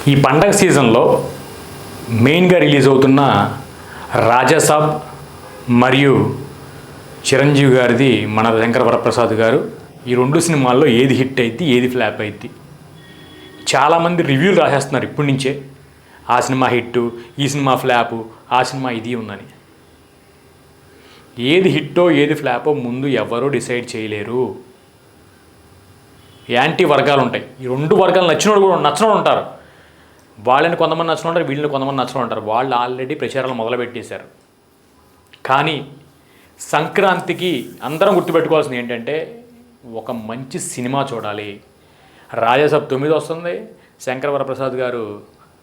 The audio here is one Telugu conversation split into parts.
ఈ పండగ సీజన్లో మెయిన్గా రిలీజ్ అవుతున్న రాజాసాబ్ మరియు చిరంజీవి గారిది మన శంకర వరప్రసాద్ గారు ఈ రెండు సినిమాల్లో ఏది హిట్ అయింది ఏది ఫ్లాప్ అయింది. చాలామంది రివ్యూలు రాసేస్తున్నారు ఇప్పటి నుంచే, ఆ సినిమా హిట్టు, ఈ సినిమా ఫ్లాపు, ఆ సినిమా ఇది ఉందని. ఏది హిట్టో ఏది ఫ్లాపో ముందు ఎవరూ డిసైడ్ చేయలేరు. యాంటీ వర్గాలు ఉంటాయి. ఈ రెండు వర్గాలు నచ్చినోడు కూడా నచ్చినోడు ఉంటారు. వాళ్ళని కొంతమంది నచ్చిన ఉంటారు, వీళ్ళని కొంతమంది నచ్చిన ఉంటారు. వాళ్ళు ఆల్రెడీ ప్రచారాలు మొదలుపెట్టేశారు. కానీ సంక్రాంతికి అందరం గుర్తుపెట్టుకోవాల్సింది ఏంటంటే, ఒక మంచి సినిమా చూడాలి. రాజాసాబ్ 9 వస్తుంది, శంకర వరప్రసాద్ గారు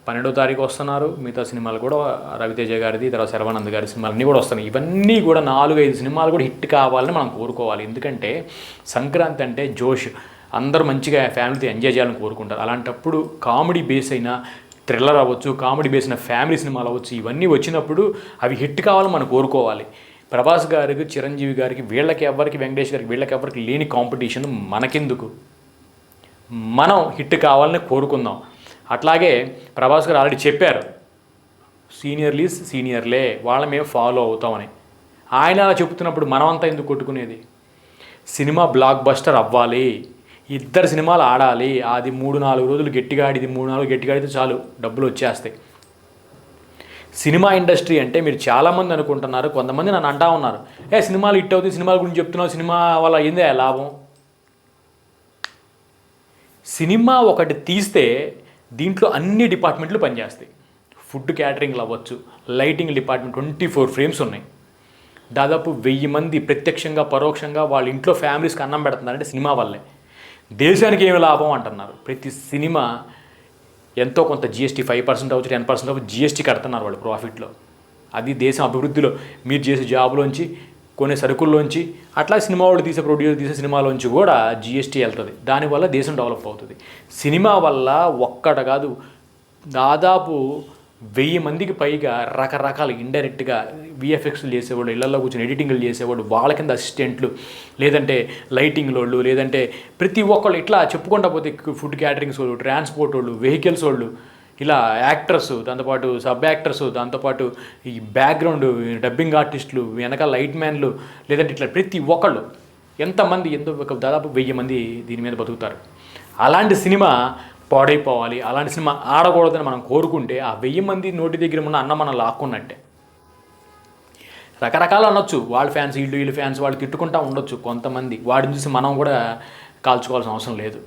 12వ తారీఖు వస్తున్నారు. మిగతా సినిమాలు కూడా రవితేజ గారిది, తర్వాత శర్వానంద్ గారి సినిమాలు అన్నీ కూడా వస్తున్నాయి. ఇవన్నీ కూడా 4-5 సినిమాలు కూడా హిట్ కావాలని మనం కోరుకోవాలి. ఎందుకంటే సంక్రాంతి అంటే జోష్, అందరూ మంచిగా ఫ్యామిలీతో ఎంజాయ్ చేయాలని కోరుకుంటారు. అలాంటప్పుడు కామెడీ బేస్ అయిన థ్రిల్లర్ అవ్వచ్చు, కామెడీ బేస్ అయిన ఫ్యామిలీ సినిమాలు అవ్వచ్చు, ఇవన్నీ వచ్చినప్పుడు అవి హిట్ కావాలని మనం కోరుకోవాలి. ప్రభాస్ గారికి, చిరంజీవి గారికి, వీళ్ళకి ఎవరికి, వెంకటేష్ గారికి, వీళ్ళకి ఎవరికి లేని కాంపిటీషన్ మనకెందుకు, మనం హిట్ కావాలని కోరుకుందాం. అట్లాగే ప్రభాస్ గారు ఆల్రెడీ చెప్పారు, సీనియర్లీస్ సీనియర్లే, వాళ్ళ మేము ఫాలో అవుతామని. ఆయన అలా చెప్తున్నప్పుడు మనమంతా ఎందుకు కొట్టుకునేది? సినిమా బ్లాక్ బస్టర్ అవ్వాలి, ఇద్దరు సినిమాలు ఆడాలి, అది 3-4 రోజులు గట్టిగా ఆడిది, 3-4 గట్టిగా ఆడితే చాలు, డబ్బులు వచ్చేస్తాయి. సినిమా ఇండస్ట్రీ అంటే మీరు చాలామంది అనుకుంటున్నారు, కొంతమంది నన్ను అంటా ఉన్నారు, సినిమాలు హిట్ అవుతుంది, సినిమాల గురించి చెప్తున్నావు, సినిమా వల్ల ఏందే లాభం? సినిమా ఒకటి తీస్తే దీంట్లో అన్ని డిపార్ట్మెంట్లు పనిచేస్తాయి. ఫుడ్ క్యాటరింగ్లు అవ్వచ్చు, లైటింగ్ డిపార్ట్మెంట్ 24 ఫ్రేమ్స్ ఉన్నాయి. దాదాపు 1000 మంది ప్రత్యక్షంగా పరోక్షంగా వాళ్ళ ఇంట్లో ఫ్యామిలీస్కి అన్నం పెడుతున్నారంటే సినిమా వల్లే. దేశానికి ఏమి లాభం అంటున్నారు. ప్రతి సినిమా ఎంతో కొంత జిఎస్టీ 5% అవచ్చు, 10% అవచ్చు జిఎస్టీ కడుతున్నారు వాళ్ళు ప్రాఫిట్లో. అది దేశం అభివృద్ధిలో, మీరు చేసే జాబ్లోంచి, కొనే సరుకుల్లోంచి, అట్లా సినిమా వాళ్ళు ప్రొడ్యూసర్ తీసే సినిమాలోంచి కూడా జిఎస్టీ వెళ్తుంది. దానివల్ల దేశం డెవలప్ అవుతుంది. సినిమా వల్ల ఒక్కట కాదు, దాదాపు 1000 మందికి పైగా రకరకాల ఇండైరెక్ట్గా విఎఫ్ఎక్స్లు చేసేవాళ్ళు, ఇళ్లలో కూర్చొని ఎడిటింగ్లు చేసేవాళ్ళు, వాళ్ళ కింద అసిస్టెంట్లు, లేదంటే లైటింగ్ వాళ్ళు, లేదంటే ప్రతి ఒక్కళ్ళు ఇట్లా చెప్పుకుంటా పోతే ఫుడ్ క్యాటరింగ్స్ వాళ్ళు, ట్రాన్స్పోర్ట్ వాళ్ళు, వెహికల్స్ వాళ్ళు, ఇలా యాక్టర్స్, దాంతోపాటు సబ్ యాక్టర్స్, దాంతోపాటు ఈ బ్యాక్గ్రౌండ్ డబ్బింగ్ ఆర్టిస్టులు, వెనకాల లైట్ మ్యాన్లు, లేదంటే ఇట్లా ప్రతి ఒక్కళ్ళు ఎంతమంది, దాదాపు 1000 మంది దీని మీద బతుకుతారు. అలాంటి సినిమా పాడైపోవాలి, అలాంటి సినిమా ఆడకూడదని మనం కోరుకుంటే ఆ 1000 మంది నోటి దగ్గర ఉన్న అన్నం మనం లాక్కున్నట్టే. రకరకాలు అనొచ్చు, వాళ్ళ ఫ్యాన్స్, వీళ్ళు ఫ్యాన్స్, వాళ్ళు తిట్టుకుంటూ ఉండొచ్చు కొంతమంది. వాడిని చూసి మనం కూడా కాల్చుకోవాల్సిన అవసరం లేదు.